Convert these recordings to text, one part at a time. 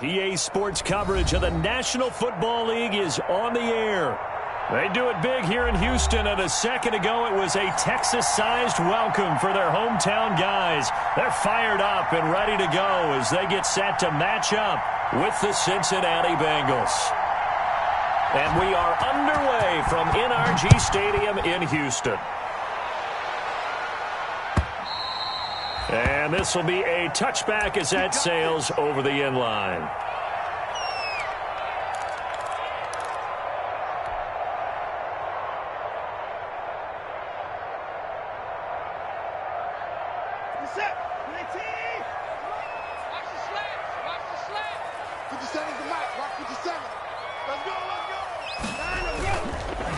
EA Sports coverage of the National Football League is on the air. They do it big here in Houston, and a second ago it was a Texas-sized welcome for their hometown guys. They're fired up and ready to go as they get set to match up with the Cincinnati Bengals. And we are underway from NRG Stadium in Houston. And this will be a touchback as that sails over the end line.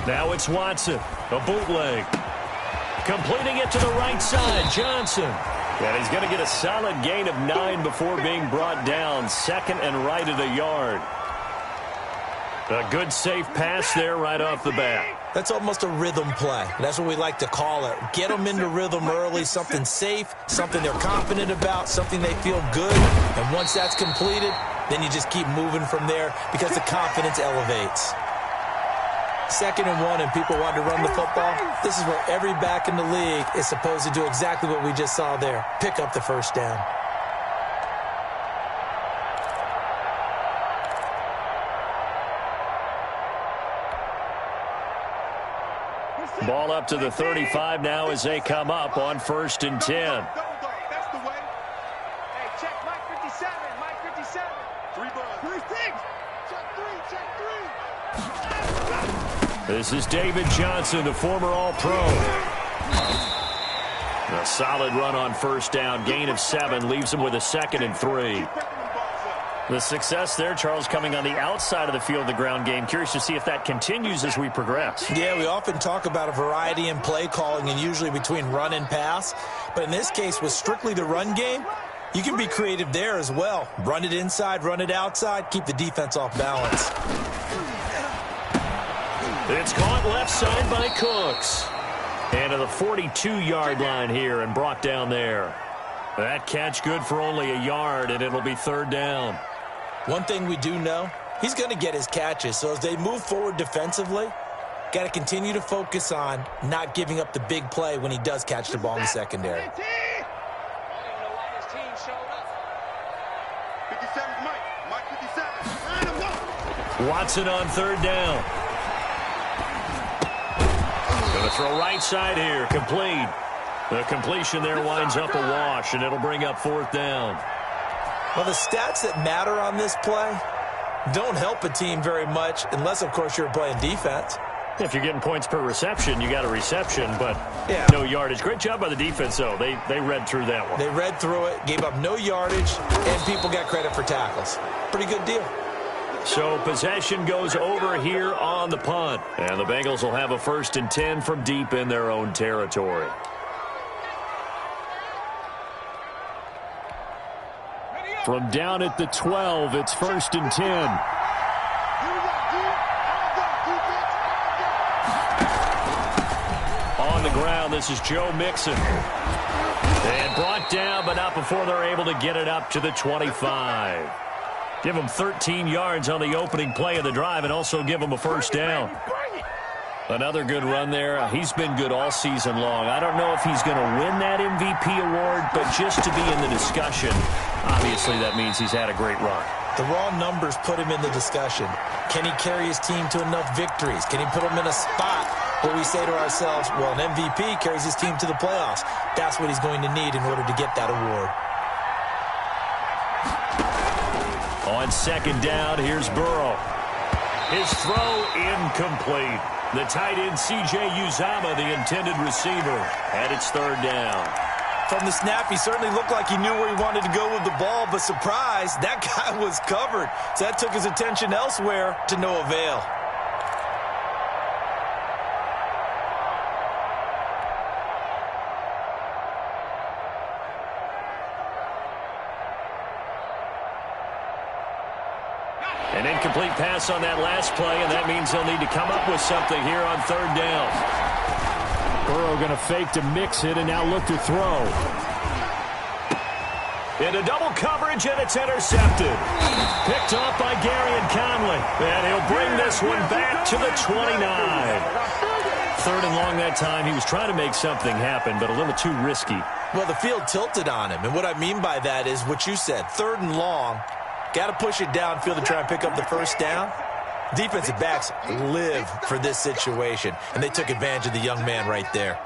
Now it's Watson, a bootleg. Completing it to the right side, Johnson. And he's going to get a solid gain of 9 before being brought down. Second and right at a yard. A good safe pass there right off the bat. That's almost a rhythm play. That's what we like to call it. Get them into rhythm early, something safe, something they're confident about, something they feel good. And once that's completed, then you just keep moving from there because the confidence elevates. 2nd and 1 and people want to run the football. This is where every back in the league is supposed to do exactly what we just saw there. Pick up the first down. Ball up to the 35 now as they come up on 1st and 10. That's the way. Hey, check Mike 57. Mike 57. 3 bucks. 3 sticks. Check 3. This is David Johnson, the former All-Pro. A solid run on 1st down. Gain of 7 leaves him with a 2nd and 3. The success there, Charles, coming on the outside of the field, the ground game. Curious to see if that continues as we progress. Yeah, we often talk about a variety in play calling and usually between run and pass. But in this case, with strictly the run game, you can be creative there as well. Run it inside, run it outside, keep the defense off balance. It's caught left side by Cooks. And to the 42-yard line here and brought down there. That catch good for only a yard, and it'll be 3rd down. One thing we do know, he's going to get his catches. So as they move forward defensively, got to continue to focus on not giving up the big play when he does catch the ball in the secondary. Watson on 3rd down. Going to throw right side here, complete. The completion there winds up a wash, and it'll bring up 4th down. Well, the stats that matter on this play don't help a team very much unless, of course, you're playing defense. If you're getting points per reception, you got a reception, but no yardage. Great job by the defense, though. They read through that one. They read through it, gave up no yardage, and people got credit for tackles. Pretty good deal. So possession goes over here on the punt, and the Bengals will have a 1st and 10 from deep in their own territory. From down at the 12, it's 1st and 10. On the ground, this is Joe Mixon. And brought down, but not before they're able to get it up to the 25. Give him 13 yards on the opening play of the drive and also give him a 1st down. Another good run there. He's been good all season long. I don't know if he's going to win that MVP award, but just to be in the discussion, obviously that means he's had a great run. The raw numbers put him in the discussion. Can he carry his team to enough victories? Can he put them in a spot where we say to ourselves, well, an MVP carries his team to the playoffs. That's what he's going to need in order to get that award. On 2nd down, here's Burrow. His throw incomplete. The tight end, C.J. Uzomah, the intended receiver, and it's 3rd down. From the snap, he certainly looked like he knew where he wanted to go with the ball, but surprise, that guy was covered. So that took his attention elsewhere to no avail. An incomplete pass on that last play, and that means they'll need to come up with something here on 3rd down. Burrow going to fake to mix it and now look to throw. Into double coverage, and it's intercepted. Picked off by Gary and Conley. And he'll bring this one back to the 29. 3rd and long that time. He was trying to make something happen, but a little too risky. Well, the field tilted on him, and what I mean by that is what you said. 3rd and long, got to push it downfield to try and pick up the first down. Defensive backs live for this situation, and they took advantage of the young man right there.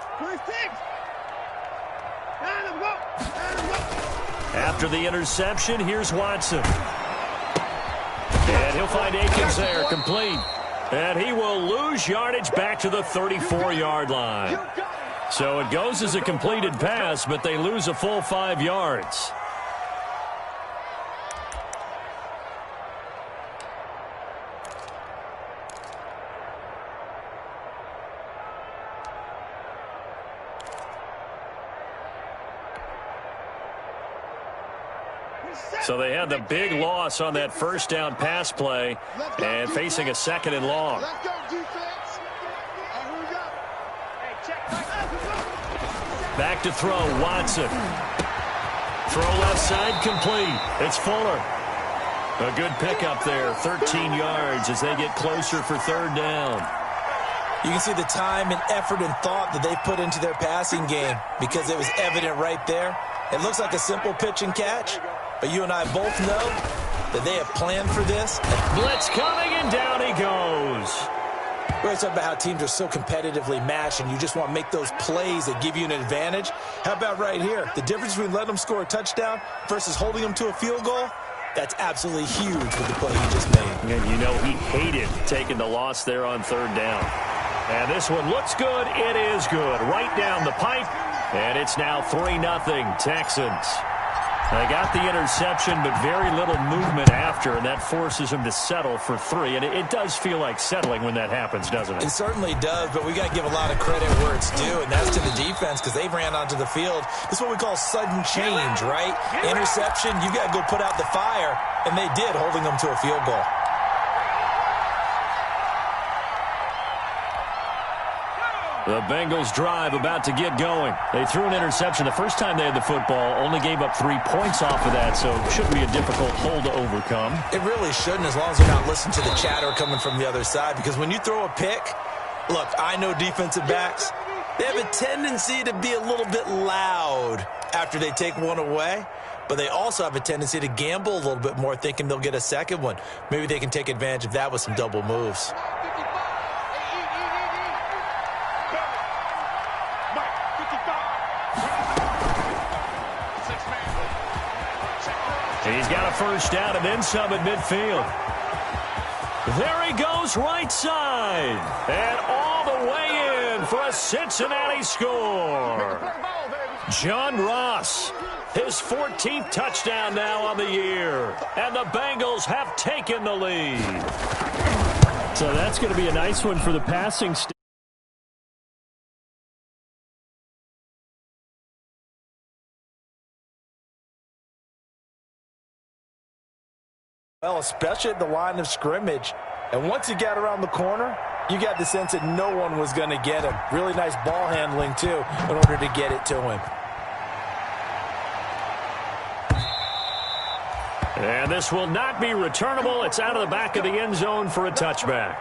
After the interception, here's Watson. And he'll find Akins there, complete. And he will lose yardage back to the 34-yard line. So it goes as a completed pass, but they lose a full 5 yards. So they had the big loss on that first down pass play and facing a 2nd and long. Back to throw, Watson. Throw left side, complete. It's Fuller. A good pickup there, 13 yards as they get closer for 3rd down. You can see the time and effort and thought that they put into their passing game because it was evident right there. It looks like a simple pitch and catch, but you and I both know that they have planned for this. Blitz coming, and down he goes. We're talking about how teams are so competitively matched, and you just want to make those plays that give you an advantage. How about right here? The difference between letting them score a touchdown versus holding them to a field goal, that's absolutely huge with the play he just made. And you know he hated taking the loss there on 3rd down. And this one looks good. It is good. Right down the pipe. And it's now 3-0 Texans. They got the interception, but very little movement after, and that forces them to settle for 3. And it does feel like settling when that happens, doesn't it? It certainly does, but we got to give a lot of credit where it's due, and that's to the defense because they ran onto the field. This is what we call sudden change, right? Interception, you got to go put out the fire, and they did, holding them to a field goal. The Bengals drive about to get going. They threw an interception the first time they had the football, only gave up 3 points off of that, so it shouldn't be a difficult hole to overcome. It really shouldn't, as long as they're not listening to the chatter coming from the other side, because when you throw a pick, look, I know defensive backs, they have a tendency to be a little bit loud after they take one away, but they also have a tendency to gamble a little bit more, thinking they'll get a second one. Maybe they can take advantage of that with some double moves. He's got a first down and then some at midfield. There he goes, right side. And all the way in for a Cincinnati score. John Ross, his 14th touchdown now on the year. And the Bengals have taken the lead. So that's going to be a nice one for the passing station. Well, especially at the line of scrimmage. And once he got around the corner, you got the sense that no one was going to get him. Really nice ball handling, too, in order to get it to him. And this will not be returnable. It's out of the back of the end zone for a touchback.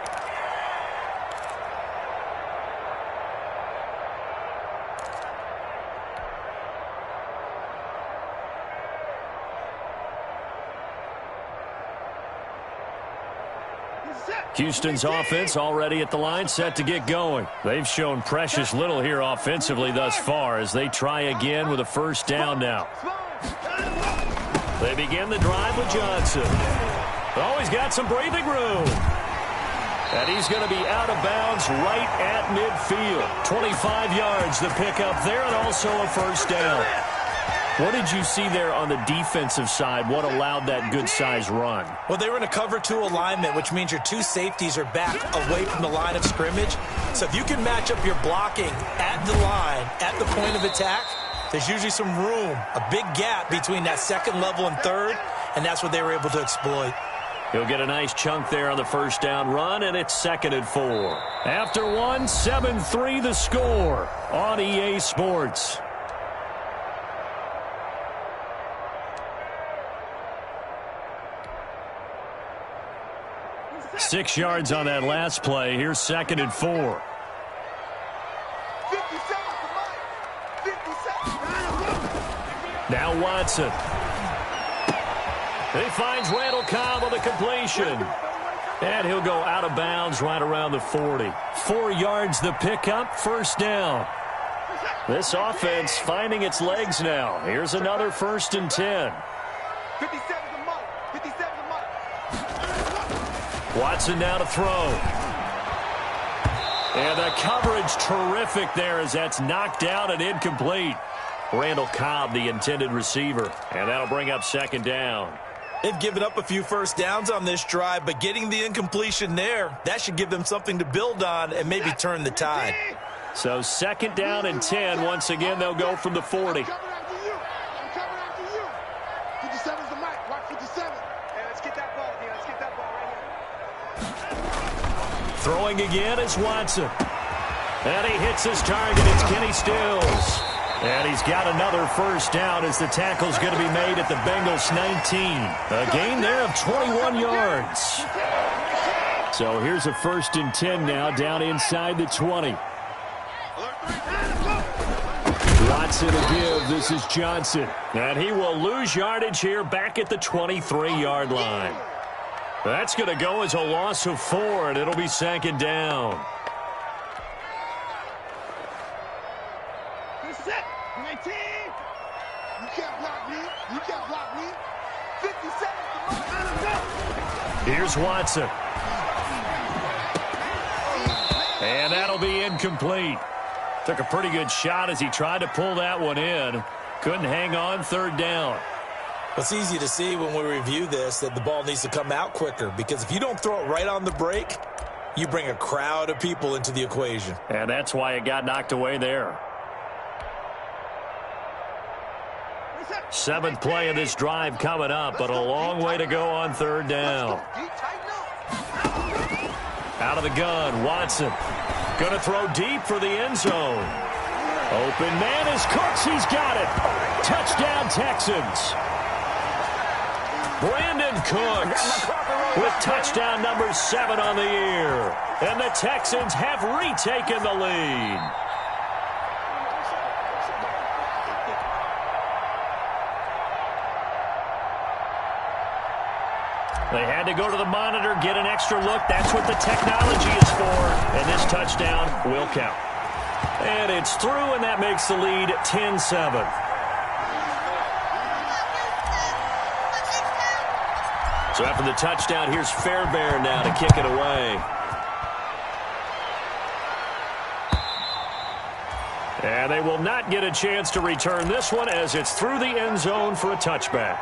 Houston's offense already at the line, set to get going. They've shown precious little here offensively thus far as they try again with a first down now. They begin the drive with Johnson. Oh, he's got some breathing room. And he's going to be out of bounds right at midfield. 25 yards the pickup there, and also a first down. What did you see there on the defensive side? What allowed that good-sized run? Well, they were in a cover 2 alignment, which means your 2 safeties are back away from the line of scrimmage. So if you can match up your blocking at the line, at the point of attack, there's usually some room, a big gap between that second level and third, and that's what they were able to exploit. He'll get a nice chunk there on the first down run, and it's 2nd and 4. After 1, 7-3 the score on EA Sports. 6 yards on that last play. Here's 2nd and 4. 57 to Mike. 57. Now Watson. He finds Randall Cobb on the completion. And he'll go out of bounds right around the 40. 4 yards the pickup, 1st down. This offense finding its legs now. Here's another 1st and 10. 57 to Mike. 57 to Mike. Watson now to throw. And the coverage terrific there as that's knocked down and incomplete. Randall Cobb, the intended receiver. And that'll bring up 2nd down. They've given up a few 1st downs on this drive, but getting the incompletion there, that should give them something to build on and maybe turn the tide. So 2nd down and 10. Once again, they'll go from the 40. I'm coming after you. 57's the Mike. Watch 57. Hey, let's get that ball, D. Let's get that ball right here. Throwing again is Watson. And he hits his target. It's Kenny Stills. And he's got another 1st down as the tackle's going to be made at the Bengals 19. A gain there of 21 yards. So here's a 1st and 10 now down inside the 20. Watson to give. This is Johnson. And he will lose yardage here back at the 23-yard line. That's going to go as a loss of 4, and it'll be 2nd down. Set. 19. You can't block me. You can't block me. 57 to Mike. Here's Watson. And that'll be incomplete. Took a pretty good shot as he tried to pull that one in. Couldn't hang on, 3rd down. It's easy to see when we review this that the ball needs to come out quicker, because if you don't throw it right on the break, you bring a crowd of people into the equation. And that's why it got knocked away there. 7th play of this drive coming up, but a long way to go on 3rd down. Out of the gun, Watson. Going to throw deep for the end zone. Open man is Cooks. He's got it. Touchdown, Texans. Brandon Cooks with touchdown number 7 on the year. And the Texans have retaken the lead. They had to go to the monitor, get an extra look. That's what the technology is for. And this touchdown will count. And it's through, and that makes the lead 10-7. So after the touchdown, here's Fairbairn now to kick it away. And they will not get a chance to return this one as it's through the end zone for a touchback.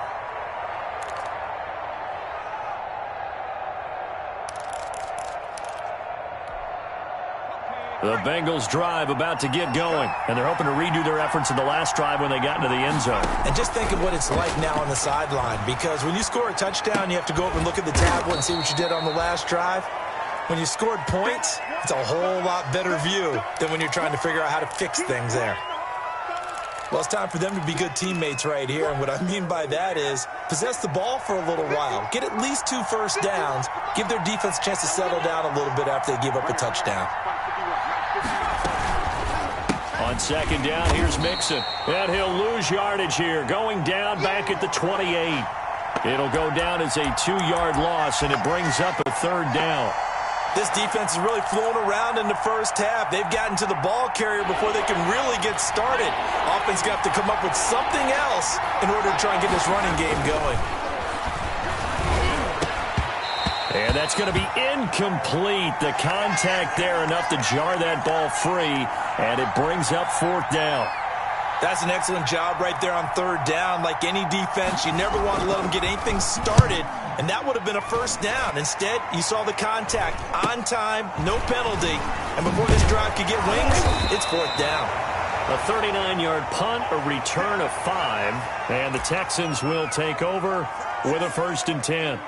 The Bengals drive about to get going, and they're hoping to redo their efforts in the last drive when they got into the end zone. And just think of what it's like now on the sideline, because when you score a touchdown, you have to go up and look at the tablet and see what you did on the last drive. When you scored points, it's a whole lot better view than when you're trying to figure out how to fix things there. Well, it's time for them to be good teammates right here, and what I mean by that is possess the ball for a little while, get at least 2 first downs, give their defense a chance to settle down a little bit after they give up a touchdown. On 2nd down, here's Mixon. And he'll lose yardage here, going down back at the 28. It'll go down as a 2-yard loss, and it brings up a 3rd down. This defense is really flown around in the first half. They've gotten to the ball carrier before they can really get started. Offense got to come up with something else in order to try and get this running game going. And that's going to be incomplete. The contact there enough to jar that ball free, and it brings up 4th down. That's an excellent job right there on 3rd down. Like any defense, you never want to let them get anything started, and that would have been a 1st down. Instead, you saw the contact on time, no penalty, and before this drive could get wings, it's 4th down. A 39-yard punt, a return of 5, and the Texans will take over with a 1st and 10.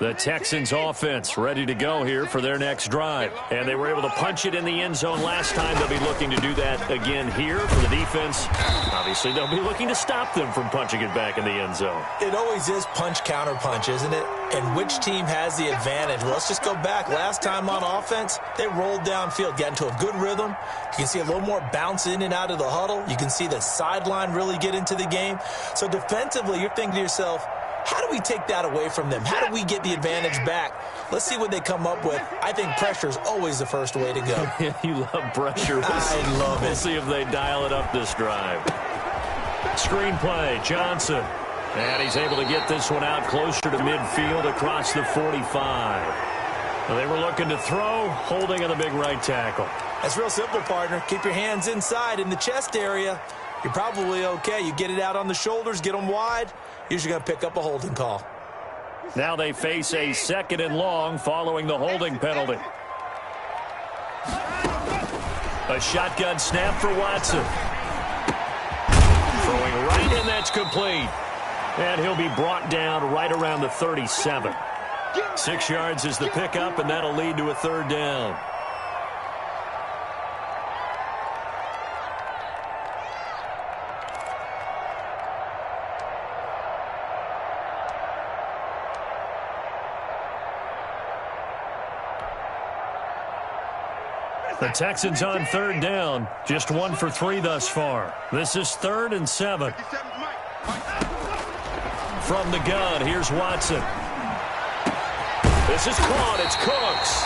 The Texans offense ready to go here for their next drive. And they were able to punch it in the end zone last time. They'll be looking to do that again here for the defense. Obviously, they'll be looking to stop them from punching it back in the end zone. It always is punch-counter-punch, isn't it? And which team has the advantage? Well, let's just go back. Last time on offense, they rolled downfield, got into a good rhythm. You can see a little more bounce in and out of the huddle. You can see the sideline really get into the game. So defensively, you're thinking to yourself, how do we take that away from them? How do we get the advantage back? Let's see what they come up with. I think pressure is always the first way to go. You love pressure. I love it. We'll see if they dial it up this drive. Screenplay, Johnson. And he's able to get this one out closer to midfield across the 45. They were looking to throw, holding on the big right tackle. That's real simple, partner. Keep your hands inside in the chest area. You're probably okay. You get it out on the shoulders, get them wide. Usually going to pick up a holding call. Now they face a 2nd and long following the holding penalty. A shotgun snap for Watson. Throwing right in, that's complete. And he'll be brought down right around the 37. 6 yards is the pickup, and that'll lead to a 3rd down. The Texans on 3rd down. Just 1 for 3 thus far. This is 3rd and 7. From the gun, here's Watson. This is caught. It's Cooks.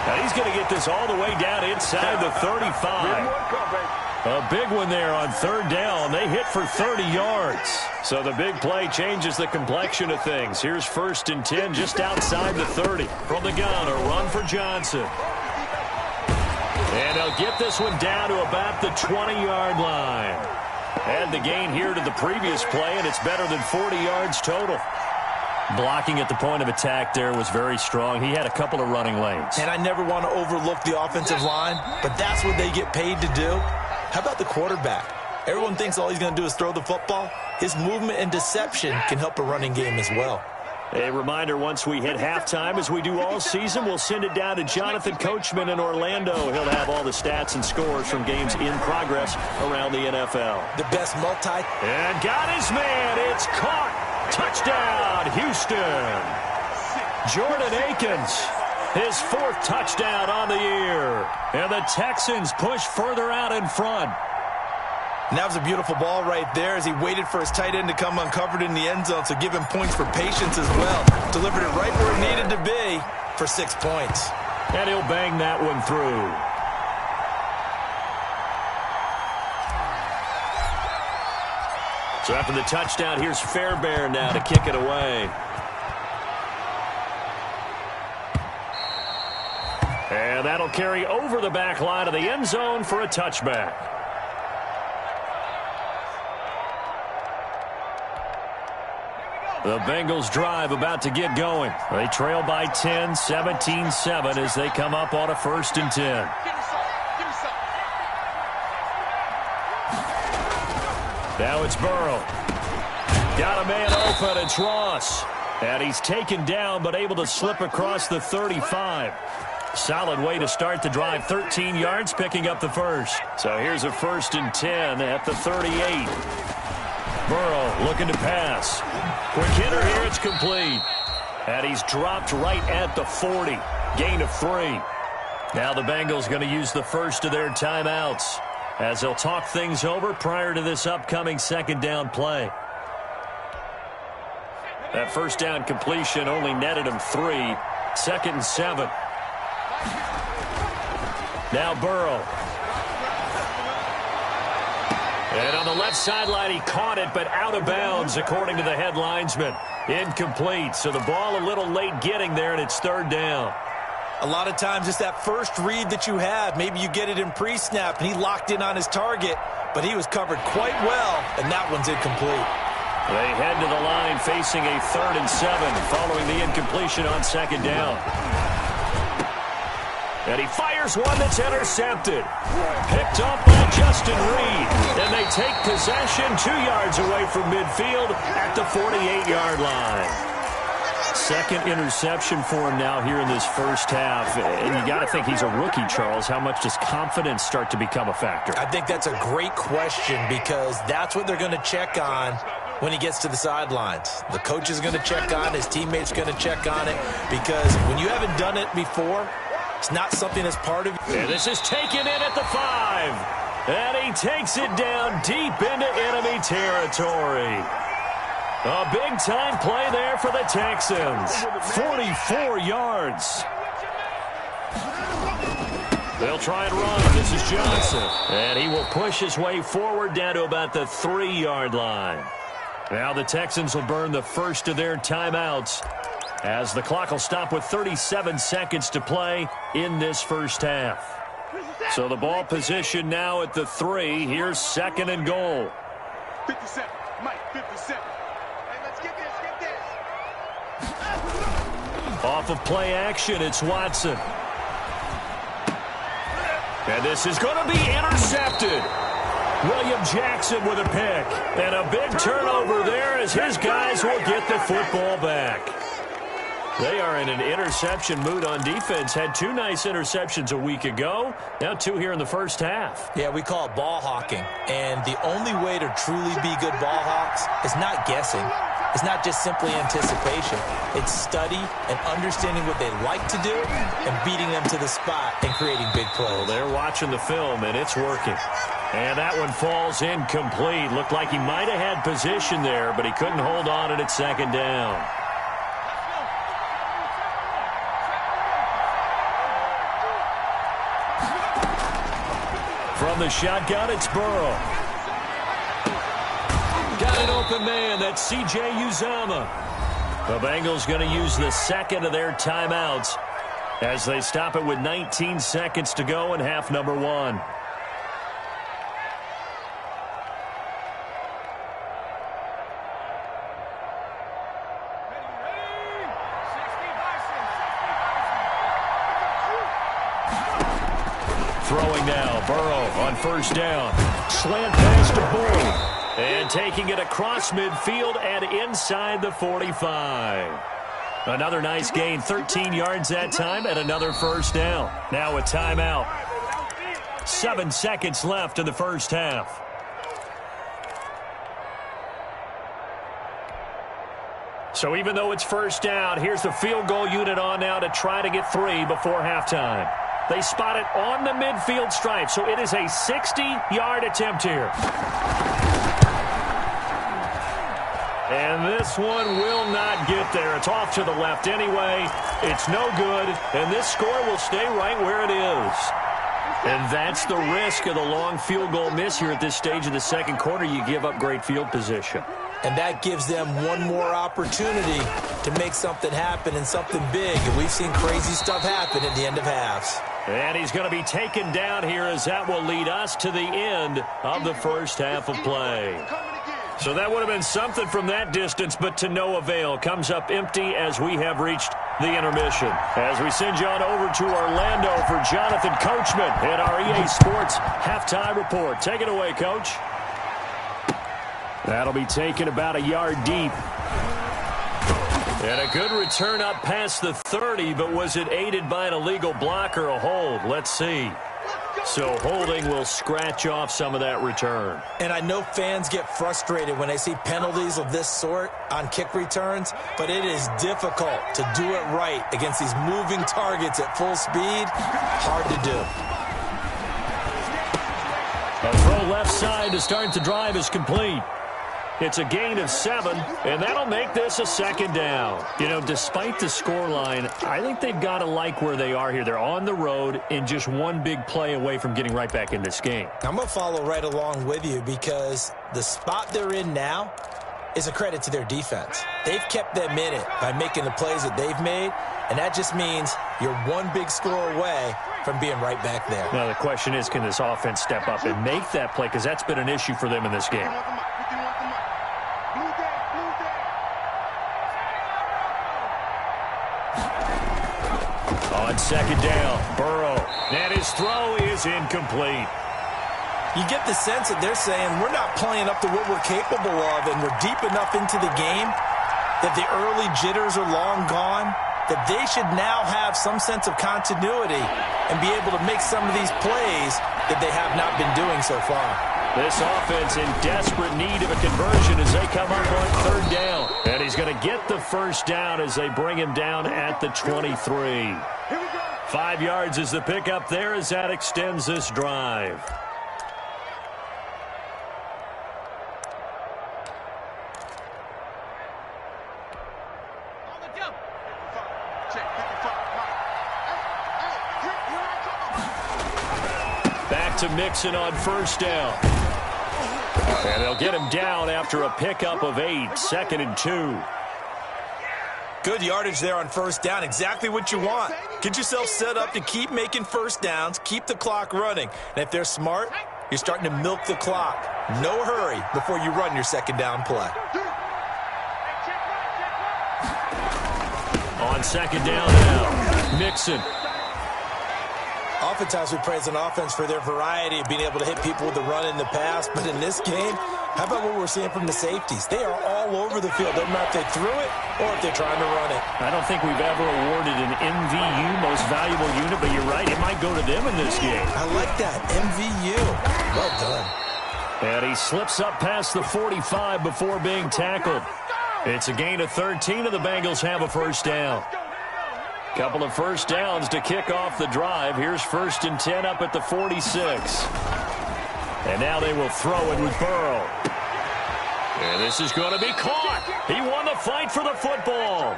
Now he's going to get this all the way down inside the 35. A big one there on 3rd down. They hit for 30 yards. So the big play changes the complexion of things. Here's 1st and 10 just outside the 30. From the gun, a run for Johnson. And they'll get this one down to about the 20-yard line. Add the gain here to the previous play, and it's better than 40 yards total. Blocking at the point of attack there was very strong. He had a couple of running lanes. And I never want to overlook the offensive line, but that's what they get paid to do. How about the quarterback? Everyone thinks all he's going to do is throw the football. His movement and deception can help a running game as well. A reminder, once we hit halftime, as we do all season, we'll send it down to Jonathan Coachman in Orlando. He'll have all the stats and scores from games in progress around the NFL. The best And got his man. It's caught. Touchdown, Houston. Jordan Akins, his 4th touchdown on the year. And the Texans push further out in front. And that was a beautiful ball right there as he waited for his tight end to come uncovered in the end zone, so give him points for patience as well. Delivered it right where it needed to be for 6 points. And he'll bang that one through. So after the touchdown, here's Fairbairn now to kick it away. And that'll carry over the back line of the end zone for a touchback. The Bengals drive about to get going. They trail by 10, 17-7 as they come up on a 1st and 10. Now it's Burrow. Got a man open. It's Ross. And he's taken down but able to slip across the 35. Solid way to start the drive. 13 yards, picking up the 1st. So here's a 1st and 10 at the 38. Burrow looking to pass. Quick hitter here, it's complete. And he's dropped right at the 40. Gain of 3. Now the Bengals going to use the first of their timeouts as they'll talk things over prior to this upcoming 2nd down play. That 1st down completion only netted him 3. 2nd and 7. Now Burrow. And on the left sideline, he caught it, but out of bounds, according to the head linesman. Incomplete, so the ball a little late getting there, and it's 3rd down. A lot of times it's that first read that you have. Maybe you get it in pre-snap, and he locked in on his target, but he was covered quite well, and that one's incomplete. They head to the line facing a 3rd and 7 following the incompletion on 2nd down. And he fires one that's intercepted. Picked up by Justin Reed. And they take possession 2 yards away from midfield at the 48-yard line. Second interception for him now here in this first half. And you got to think he's a rookie, Charles. How much does confidence start to become a factor? I think that's a great question because that's what they're going to check on when he gets to the sidelines. The coach is going to check on it. His teammates are going to check on it because when you haven't done it before, it's not something that's part of you. And this is taken in at the 5. And he takes it down deep into enemy territory. A big-time play there for the Texans. 44 yards. They'll try and run. This is Johnson. And he will push his way forward down to about the 3-yard line. Now the Texans will burn the first of their timeouts as the clock will stop with 37 seconds to play in this first half. So the ball position now at the 3. Here's second and goal. 57. Mike, 57. Off of play action, it's Watson. And this is going to be intercepted. William Jackson with a pick. And a big turnover there as his guys will get the football back. They are in an interception mood on defense. Had 2 nice interceptions a week ago. Now 2 here in the first half. Yeah, we call it ball hawking. And the only way to truly be good ball hawks is not guessing. It's not just simply anticipation. It's study and understanding what they like to do and beating them to the spot and creating big plays. Well, they're watching the film, and it's working. And that one falls incomplete. Looked like he might have had position there, but he couldn't hold on it at second down. From the shotgun, it's Burrow. Got an open man. That's C.J. Uzomah. The Bengals going to use the second of their timeouts as they stop it with 19 seconds to go in half number 1. Throwing now, Burrow on first down. Slant pass to Boyd. And taking it across midfield and inside the 45. Another nice gain, 13 yards that time, and another first down. Now a timeout. 7 seconds left in the first half. So even though it's first down, here's the field goal unit on now to try to get 3 before halftime. They spot it on the midfield stripe, so it is a 60-yard attempt here. And this one will not get there. It's off to the left anyway. It's no good, and this score will stay right where it is. And that's the risk of the long field goal miss here at this stage of the second quarter. You give up great field position. And that gives them one more opportunity to make something happen and something big. And we've seen crazy stuff happen at the end of halves. And he's going to be taken down here as that will lead us to the end of the first half of play. So that would have been something from that distance, but to no avail. Comes up empty as we have reached the intermission. As we send you on over to Orlando for Jonathan Coachman at our EA Sports Halftime Report. Take it away, Coach. That'll be taken about a yard deep. And a good return up past the 30, but was it aided by an illegal block or a hold? Let's see. So holding will scratch off some of that return. And I know fans get frustrated when they see penalties of this sort on kick returns, but it is difficult to do it right against these moving targets at full speed. Hard to do. A throw left side to start the drive is complete. It's a gain of 7, and that'll make this a second down. You know, despite the scoreline, I think they've got to like where they are here. They're on the road and just one big play away from getting right back in this game. I'm going to follow right along with you because the spot they're in now is a credit to their defense. They've kept them in it by making the plays that they've made, and that just means you're one big score away from being right back there. Now, the question is, can this offense step up and make that play? Because that's been an issue for them in this game. On second down, Burrow. And his throw is incomplete. You get the sense that they're saying we're not playing up to what we're capable of, and we're deep enough into the game that the early jitters are long gone, that they should now have some sense of continuity and be able to make some of these plays that they have not been doing so far. This offense in desperate need of a conversion as they come up on third down. And he's going to get the first down as they bring him down at the 23. 5 yards is the pickup there as that extends this drive. Back to Mixon on first down. And they'll get him down after a pickup of 8, 2nd and 2. Good yardage there on first down. Exactly what you want. Get yourself set up to keep making first downs, keep the clock running. And if they're smart, you're starting to milk the clock. No hurry before you run your second down play. On second down now, Mixon. Oftentimes we praise an offense for their variety of being able to hit people with the run in the pass. But in this game, how about what we're seeing from the safeties? They are all over the field. Doesn't matter if they threw it or if they're trying to run it. I don't think we've ever awarded an MVU, most valuable unit, but you're right. It might go to them in this game. I like that. MVU. Well done. And he slips up past the 45 before being tackled. It's a gain of 13, and the Bengals have a first down. Couple of first downs to kick off the drive. Here's 1st and 10 up at the 46. And now they will throw it with Burrow. And this is going to be caught. He won the fight for the football.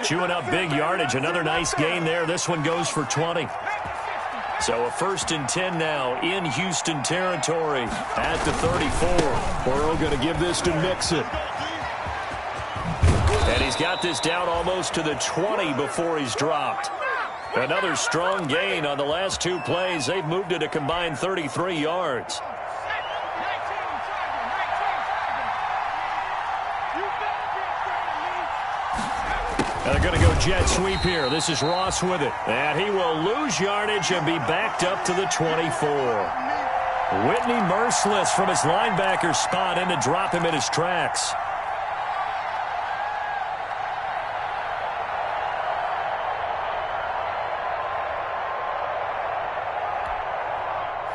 Chewing up big yardage. Another nice gain there. This one goes for 20. So a 1st and 10 now in Houston territory at the 34. Burrow going to give this to Mixon. And he's got this down almost to the 20 before he's dropped. Another strong gain on the last 2 plays. They've moved it a combined 33 yards. And they're going to go jet sweep here. This is Ross with it. And he will lose yardage and be backed up to the 24. Whitney merciless from his linebacker spot in to drop him in his tracks.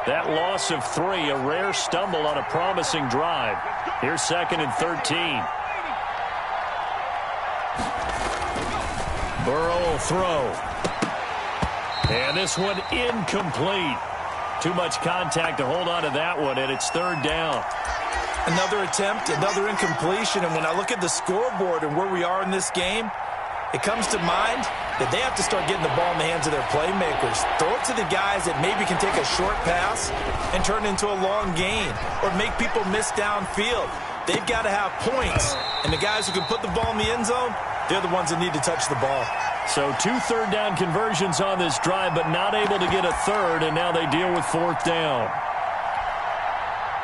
That loss of 3, a rare stumble on a promising drive. Here's 2nd and 13. Burrow will throw. And this one incomplete. Too much contact to hold on to that one, and it's 3rd down. Another attempt, another incompletion, and when I look at the scoreboard and where we are in this game, it comes to mind that they have to start getting the ball in the hands of their playmakers. Throw it to the guys that maybe can take a short pass and turn it into a long gain or make people miss downfield. They've got to have points, and the guys who can put the ball in the end zone, they're the ones that need to touch the ball. So 2 third down conversions on this drive, but not able to get a third, and now they deal with 4th down.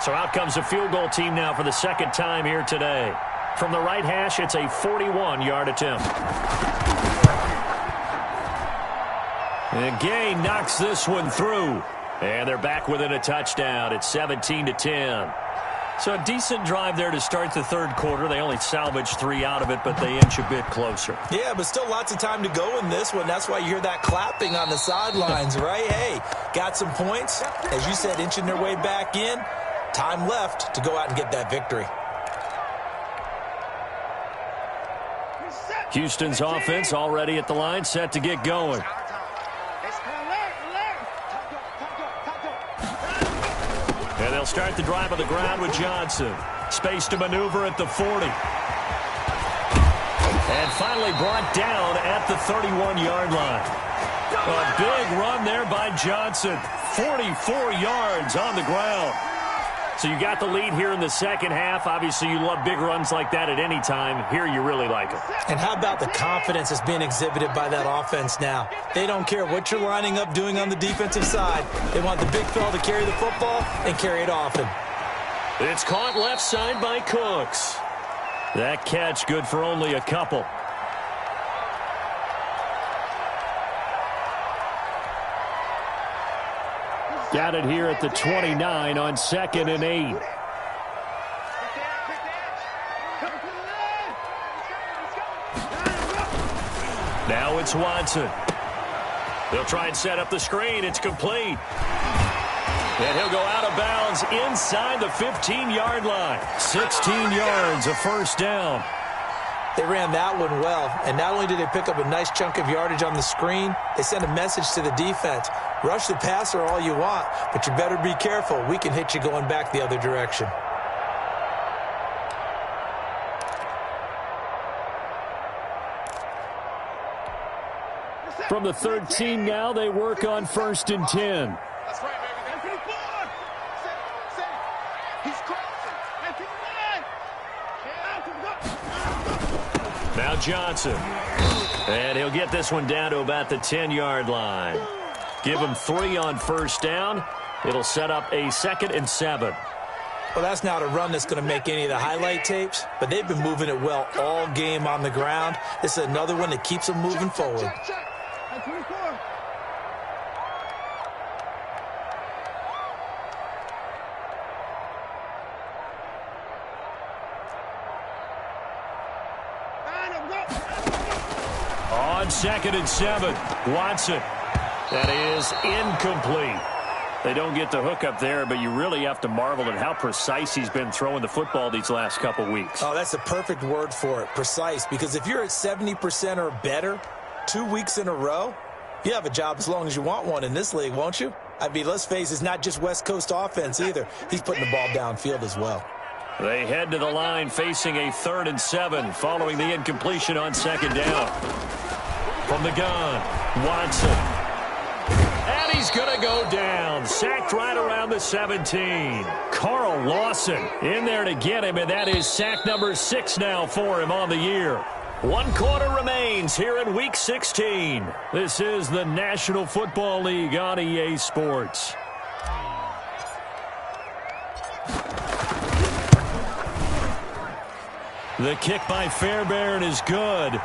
So out comes a field goal team now for the 2nd time here today. From the right hash, it's a 41-yard attempt. And Gay knocks this one through. And they're back within a touchdown. It's 17-10. So a decent drive there to start the 3rd quarter. They only salvaged 3 out of it, but they inch a bit closer. Yeah, but still lots of time to go in this one. That's why you hear that clapping on the sidelines, right? Hey, got some points. As you said, inching their way back in. Time left to go out and get that victory. Houston's offense already at the line, set to get going. And they'll start the drive on the ground with Johnson. Space to maneuver at the 40. And finally brought down at the 31-yard line. A big run there by Johnson. 44 yards on the ground. So you got the lead here in the second half. Obviously, you love big runs like that at any time. Here, you really like them. And how about the confidence that's being exhibited by that offense now? They don't care what you're lining up doing on the defensive side. They want the big fella to carry the football and carry it often. It's caught left side by Cooks. That catch good for only a couple. Got it here at the 29 on 2nd and 8. Now it's Watson. They'll try and set up the screen. It's complete. And he'll go out of bounds inside the 15-yard line. 16 yards, a first down. They ran that one well, and not only did they pick up a nice chunk of yardage on the screen, they sent a message to the defense. Rush the passer all you want, but you better be careful. We can hit you going back the other direction. From the 13 now, they work on 1st and 10. That's right, baby. He's crossing. Now Johnson. And he'll get this one down to about the 10-yard line. Give him 3 on 1st down. It'll set up a 2nd and 7. Well, that's not a run that's going to make any of the highlight tapes, but they've been moving it well all game on the ground. This is another one that keeps them moving forward. On 2nd and 7, Watson. That is incomplete. They don't get the hook up there, but you really have to marvel at how precise he's been throwing the football these last couple weeks. Oh, that's a perfect word for it, precise, because if you're at 70% or better 2 weeks in a row, you have a job as long as you want one in this league, won't you? I mean, let's face it, it's not just West Coast offense either. He's putting the ball downfield as well. They head to the line facing a 3rd and 7 following the incompletion on 2nd down. From the gun, Watson. And he's going to go down. Sacked right around the 17. Carl Lawson in there to get him, and that is sack number 6 now for him on the year. 1 quarter remains here in Week 16. This is the National Football League on EA Sports. The kick by Fairbairn is good.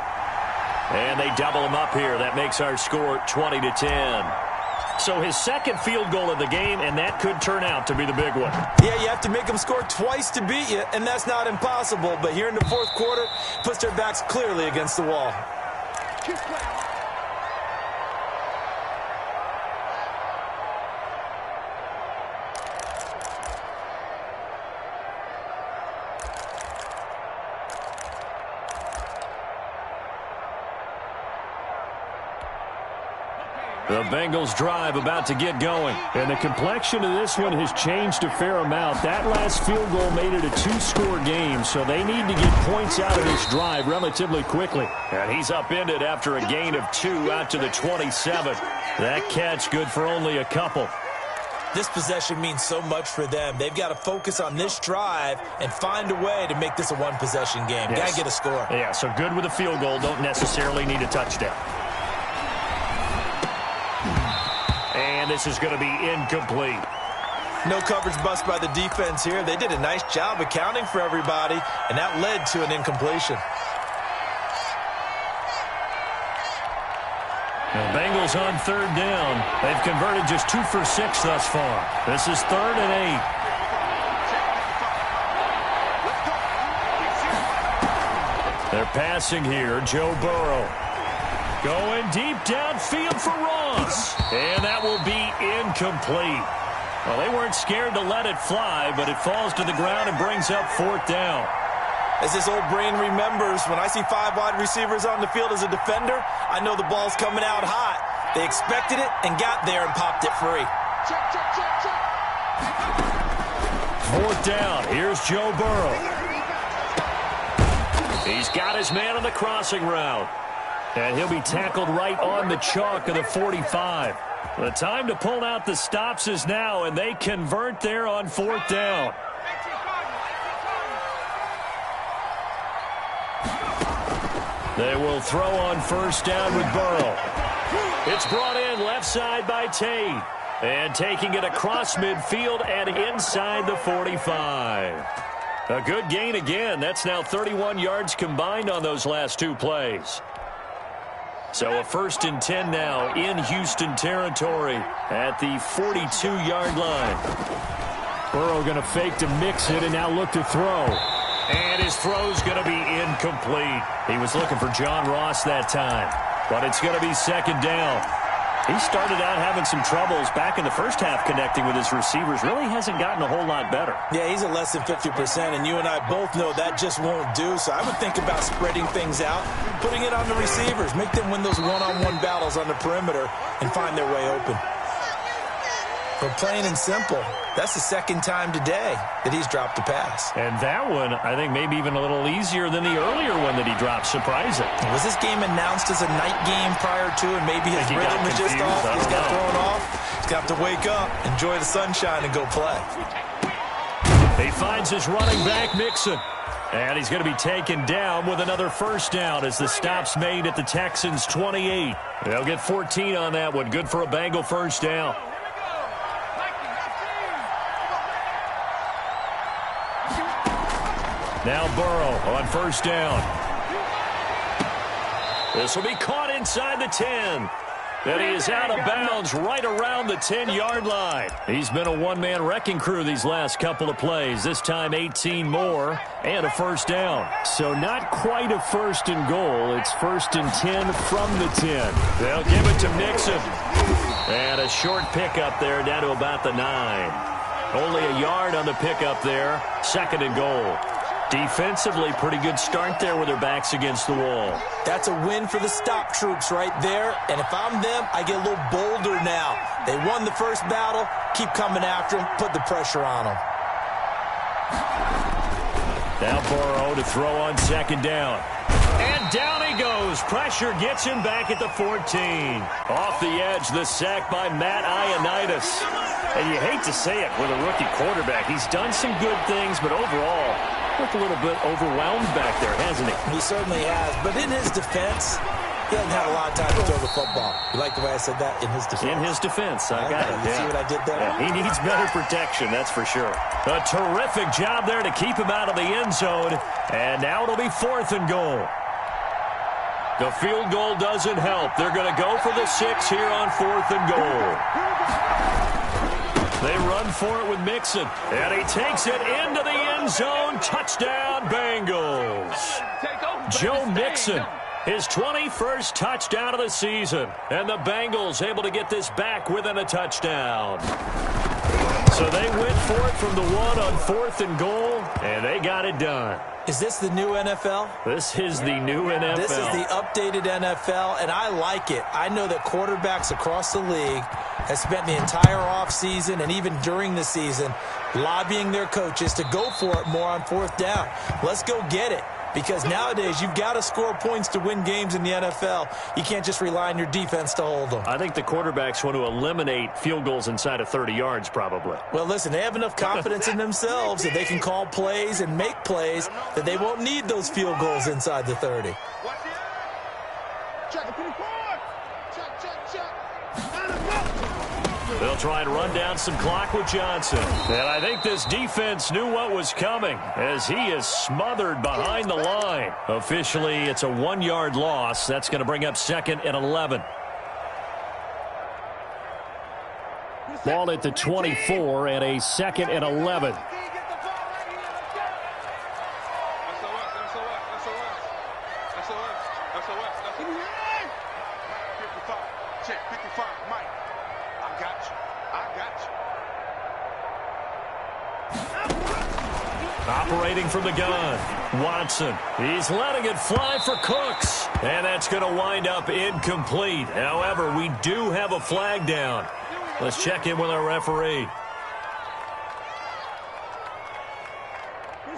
And they double him up here. That makes our score 20-10. So his 2nd field goal of the game, and that could turn out to be the big one. Yeah, you have to make them score twice to beat you, and that's not impossible. But here in the 4th quarter, puts their backs clearly against the wall. The Bengals drive about to get going. And the complexion of this one has changed a fair amount. That last field goal made it a 2-score game, so they need to get points out of this drive relatively quickly. And he's upended after a gain of 2 out to the 27. That catch good for only a couple. This possession means so much for them. They've got to focus on this drive and find a way to make this a one-possession game. Yes. Got to get a score. Yeah, so good with a field goal. Don't necessarily need a touchdown. And this is going to be incomplete. No coverage bust by the defense here. They did a nice job accounting for everybody, and that led to an incompletion. The Bengals on 3rd down. They've converted just 2 for 6 thus far. This is 3rd and 8. They're passing here. Joe Burrow. Going deep downfield for Ross. And that will be incomplete. Well, they weren't scared to let it fly, but it falls to the ground and brings up 4th down. As this old brain remembers, when I see 5 wide receivers on the field as a defender, I know the ball's coming out hot. They expected it and got there and popped it free. Check. 4th down. Here's Joe Burrow. He's got his man on the crossing route. And he'll be tackled right on the chalk of the 45. The time to pull out the stops is now, and they convert there on 4th down. They will throw on 1st down with Burrow. It's brought in left side by Tate. And taking it across midfield and inside the 45. A good gain again. That's now 31 yards combined on those last 2 plays. So a 1st and 10 now in Houston territory at the 42-yard line. Burrow going to fake to mix it and now look to throw. And his throw's going to be incomplete. He was looking for John Ross that time. but it's going to be second down. He started out having some troubles back in the first half connecting with his receivers. Really hasn't gotten a whole lot better. Yeah, he's at less than 50%, and you and I both know that just won't do. So I would think about spreading things out, putting it on the receivers, make them win those one-on-one battles on the perimeter and find their way open. But plain and simple, that's the second time today that he's dropped a pass. And that one, I think, maybe even a little easier than the earlier one that he dropped. Surprising. Was this game announced as a night game prior to, and maybe his rhythm is just off? He's got thrown off. He's got to wake up, enjoy the sunshine, and go play. He finds his running back, Mixon. And he's going to be taken down with another first down as the stop's made at the Texans' 28. They'll get 14 on that one. Good for a Bengal first down. Now Burrow on first down. This will be caught inside the 10. And he is out of bounds right around the 10-yard line. He's been a one-man wrecking crew these last couple of plays. This time 18 more and a first down. So not quite a first and goal. It's first and 10 from the 10. They'll give it to Mixon. And a short pickup there down to about the 9. Only a yard on the pickup there. Second and goal. Defensively, pretty good start there with their backs against the wall. That's a win for the stop troops right there. And if I'm them, I get a little bolder now. They won the first battle. Keep coming after them. Put the pressure on them. Now Burrow to throw on second down. And down he goes. Pressure gets him back at the 14. Off the edge, the sack by Matt Ioannidis. And you hate to say it with a rookie quarterback. He's done some good things, but overall, looked a little bit overwhelmed back there, hasn't he? He certainly has. But in his defense, he hasn't had a lot of time to throw the football. You like the way I said that? In his defense. In his defense. I got it. You see what I did there? Yeah, he needs better protection, that's for sure. A terrific job there to keep him out of the end zone. And now it'll be fourth and goal. The field goal doesn't help. They're going to go for the 6 here on fourth and goal. They run for it with Mixon. And he takes it into the end zone. Touchdown, Bengals. Joe Mixon, his 21st touchdown of the season. And the Bengals able to get this back within a touchdown. So they went for it from the 1 on fourth and goal, and they got it done. Is this the new NFL? This is the new NFL. This is the updated NFL, and I like it. I know that quarterbacks across the league have spent the entire offseason and even during the season lobbying their coaches to go for it more on fourth down. Let's go get it. Because nowadays, you've got to score points to win games in the NFL. You can't just rely on your defense to hold them. I think the quarterbacks want to eliminate field goals inside of 30 yards, probably. Well, listen, they have enough confidence in themselves that they can call plays and make plays that they won't need those field goals inside the 30. Check the 24. Check. They'll try and run down some clock with Johnson. And I think this defense knew what was coming as he is smothered behind the line. Officially, it's a 1-yard loss. That's going to bring up second and 11. Ball at the 24 and a second and 11. Operating from the gun, Watson. He's letting it fly for Cooks. And that's going to wind up incomplete. However, we do have a flag down. Let's check in with our referee.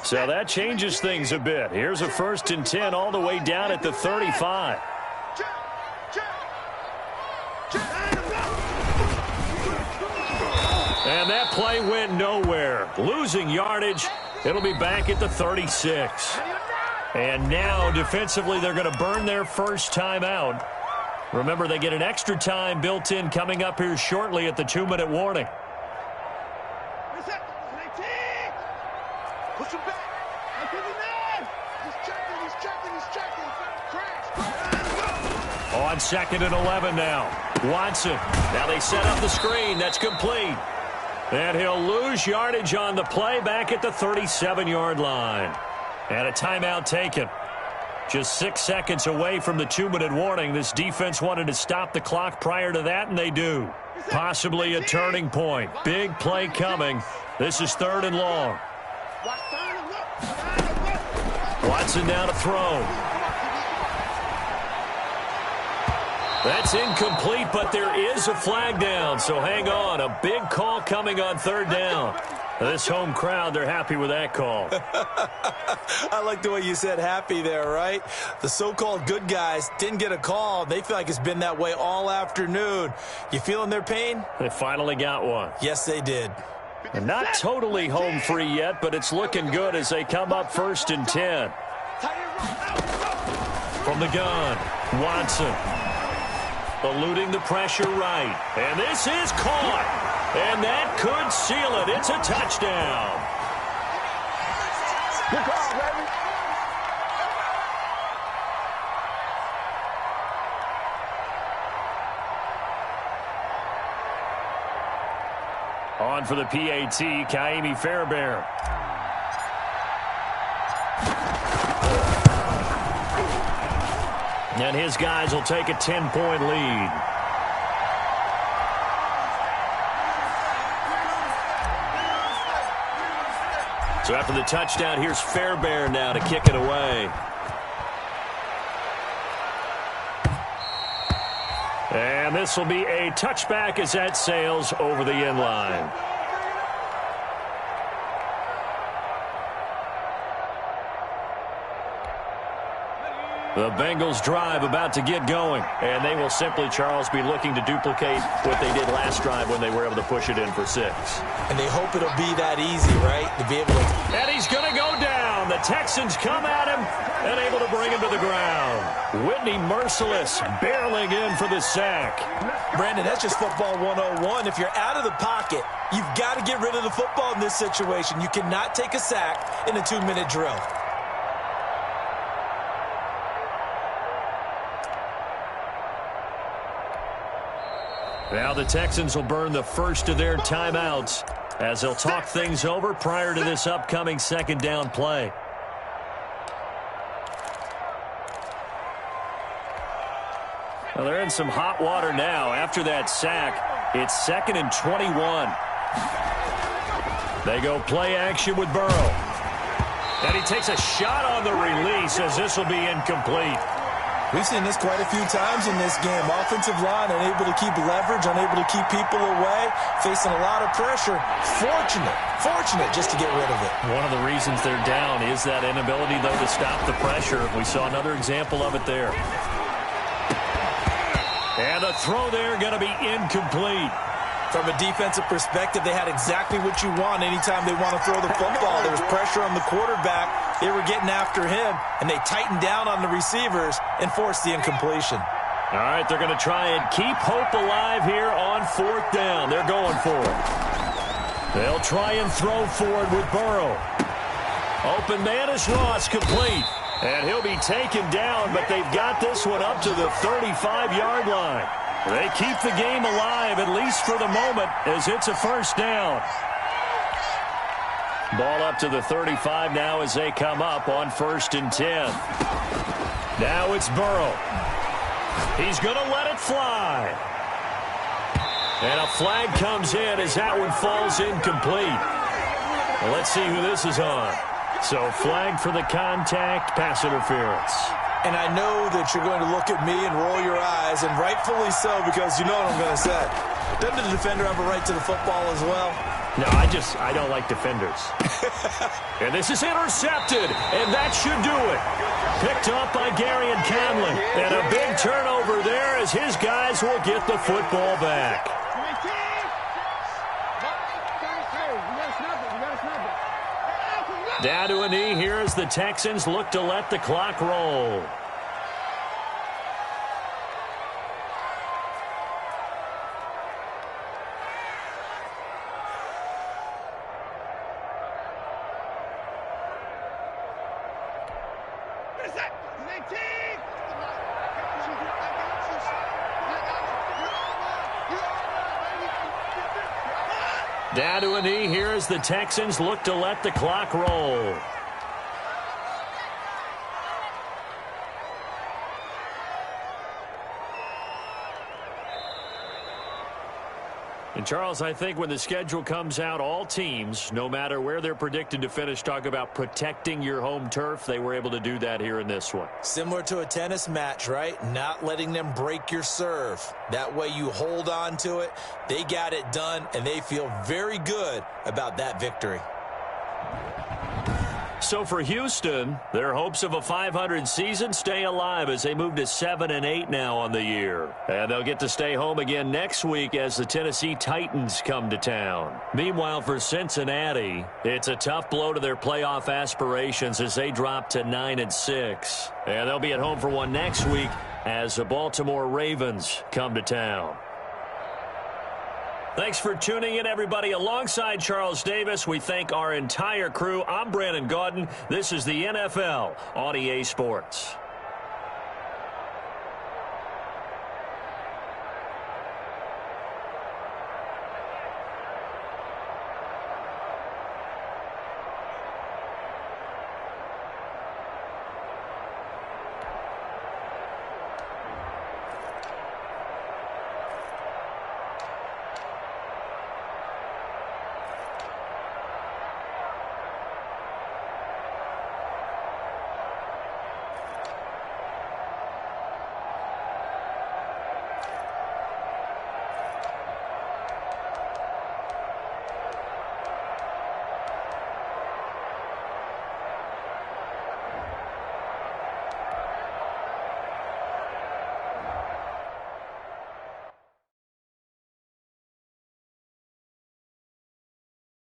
So that changes things a bit. Here's a first and 10 all the way down at the 35. And that play went nowhere. Losing yardage. It'll be back at the 36. And now, defensively, they're going to burn their first timeout. Remember, they get an extra time built in coming up here shortly at the 2-minute warning. On second and 11 now. Watson. Now they set up the screen. That's complete. And he'll lose yardage on the play back at the 37-yard line. And a timeout taken. Just 6 seconds away from the 2-minute warning. This defense wanted to stop the clock prior to that, and they do. Possibly a turning point. Big play coming. This is 3rd and long. Watson now to throw. That's incomplete, but there is a flag down, so hang on. A big call coming on 3rd down. This home crowd, they're happy with that call. I like the way you said happy there, right? The so-called good guys didn't get a call. They feel like it's been that way all afternoon. You feeling their pain? They finally got one. Yes, they did. Not totally home free yet, but it's looking good as they come up 1st and 10. From the gun, Watson. Eluding the pressure right. And this is caught. And that could seal it. It's a touchdown. Good call, baby. On for the PAT, Kaimi Fairbairn. And his guys will take a 10-point lead. So after the touchdown, here's Fairbairn now to kick it away. And this will be a touchback as that sails over the end line. The Bengals drive about to get going. And they will simply, Charles, be looking to duplicate what they did last drive when they were able to push it in for 6. And they hope it'll be that easy, right? To be able to... And he's going to go down. The Texans come at him and able to bring him to the ground. Whitney Merciless barreling in for the sack. Brandon, that's just football 101. If you're out of the pocket, you've got to get rid of the football in this situation. You cannot take a sack in a 2-minute drill. Now the Texans will burn the first of their timeouts as they'll talk things over prior to this upcoming 2nd down play. Well, they're in some hot water now. After that sack, it's 2nd and 21. They go play action with Burrow. And he takes a shot on the release as this will be incomplete. We've seen this quite a few times in this game. Offensive line unable to keep leverage, unable to keep people away, facing a lot of pressure. Fortunate just to get rid of it. One of the reasons they're down is that inability, though, to stop the pressure. We saw another example of it there. And the throw there going to be incomplete. From a defensive perspective, they had exactly what you want anytime they want to throw the football. There was pressure on the quarterback. They were getting after him, and they tightened down on the receivers and forced the incompletion. All right, they're going to try and keep hope alive here on 4th down. They're going for it. They'll try and throw forward with Burrow. Open man is Ross, complete. And he'll be taken down, but they've got this one up to the 35-yard line. They keep the game alive, at least for the moment, as it's a 1st down. Ball up to the 35 now as they come up on 1st and 10. Now it's Burrow. He's going to let it fly. And a flag comes in as that one falls incomplete. Well, let's see who this is on. So flag for the contact, pass interference. And I know that you're going to look at me and roll your eyes, and rightfully so, because you know what I'm going to say. Doesn't the defender have a right to the football as well? No, I don't like defenders. And this is intercepted, and that should do it. Picked up by Gary and Conlon. And a big turnover there as his guys will get the football back. Down to a knee here as the Texans look to let the clock roll. Down to a knee here as the Texans look to let the clock roll. And, Charles, I think when the schedule comes out, all teams, no matter where they're predicted to finish, talk about protecting your home turf. They were able to do that here in this one. Similar to a tennis match, right? Not letting them break your serve. That way you hold on to it. They got it done, and they feel very good about that victory. So for Houston, their hopes of a 500 season stay alive as they move to 7-8 now on the year. And they'll get to stay home again next week as the Tennessee Titans come to town. Meanwhile, for Cincinnati, it's a tough blow to their playoff aspirations as they drop to 9-6. And they'll be at home for one next week as the Baltimore Ravens come to town. Thanks for tuning in, everybody. Alongside Charles Davis, we thank our entire crew. I'm Brandon Gaudin. This is the NFL on EA Sports.